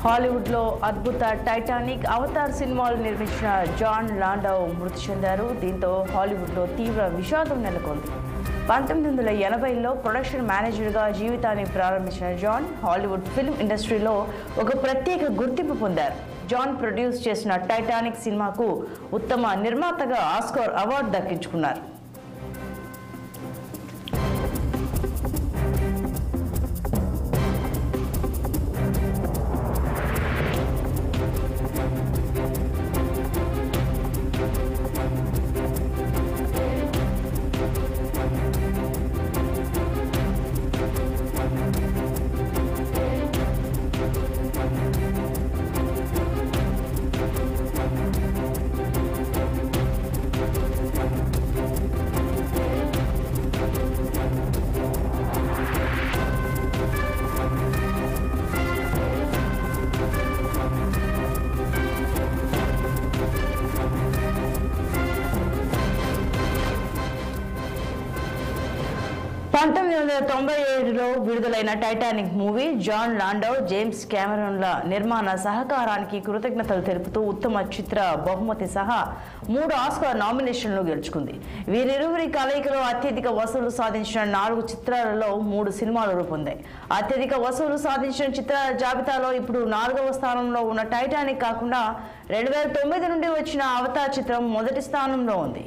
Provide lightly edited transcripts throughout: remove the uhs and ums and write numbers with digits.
హాలీవుడ్లో అద్భుత Titanic Avatar సినిమాలు నిర్మించిన జాన్ లాండౌ మృతి చెందారు. దీంతో హాలీవుడ్లో తీవ్ర విషాదం నెలకొంది. 1980లో ప్రొడక్షన్ మేనేజర్గా జీవితాన్ని ప్రారంభించిన జాన్ హాలీవుడ్ ఫిల్మ్ ఇండస్ట్రీలో ఒక ప్రత్యేక గుర్తింపు పొందారు. జాన్ ప్రొడ్యూస్ చేసిన టైటానిక్ సినిమాకు ఉత్తమ నిర్మాతగా ఆస్కార్ అవార్డు దక్కించుకున్నారు. లో విడుదలైన టైటానిక్ మూవీ జాన్ లాండౌ, జేమ్స్ కెమెరాన్ల నిర్మాణ సహకారానికి కృతజ్ఞతలు తెలుపుతూ ఉత్తమ చిత్ర బహుమతి సహా 3 ఆస్కార్ నామినేషన్లు గెలుచుకుంది. వీరిరువురి కలయికలో అత్యధిక వసూలు సాధించిన 4 చిత్రాలలో 3 సినిమాలు రూపొందాయి. అత్యధిక వసూలు సాధించిన చిత్రాల జాబితాలో ఇప్పుడు 4వ స్థానంలో ఉన్న టైటానిక్ కాకుండా 2009 నుండి వచ్చిన అవతార్ చిత్రం మొదటి స్థానంలో ఉంది.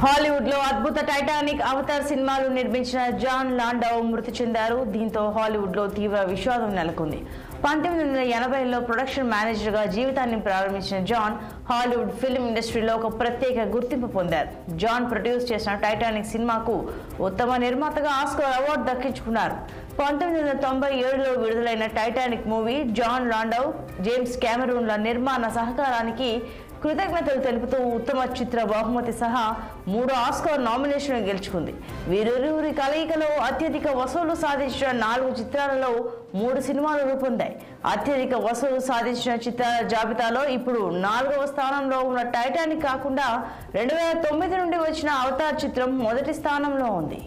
హాలీవుడ్లో అద్భుత టైటానిక్ అవతార్ సినిమాలు నిర్మించిన జాన్ లాండౌ మృతి చెందారు. దీంతో హాలీవుడ్లో తీవ్ర విషాదం నెలకొంది. 1980లో ప్రొడక్షన్ మేనేజర్గా జీవితాన్ని ప్రారంభించిన జాన్ హాలీవుడ్ ఫిల్మ్ ఇండస్ట్రీలో ఒక ప్రత్యేక గుర్తింపు పొందారు. జాన్ ప్రొడ్యూస్ చేసిన టైటానిక్ సినిమాకు ఉత్తమ నిర్మాతగా ఆస్కార్ అవార్డు దక్కించుకున్నారు. 1997లో విడుదలైన టైటానిక్ మూవీ జాన్ లాండౌ, జేమ్స్ కెమెరాన్ల నిర్మాణ సహకారానికి కృతజ్ఞతలు తెలుపుతూ ఉత్తమ చిత్ర బహుమతి సహా 3 ఆస్కార్ నామినేషన్లు గెలుచుకుంది. వీరిరువురి కలయికలో అత్యధిక వసూలు సాధించిన 4 చిత్రాలలో 3 సినిమాలు రూపొందాయి. అత్యధిక వసూలు సాధించిన చిత్రాల జాబితాలో ఇప్పుడు 4వ స్థానంలో ఉన్న టైటానిక్ కాకుండా 2009 నుండి వచ్చిన అవతార్ చిత్రం మొదటి స్థానంలో ఉంది.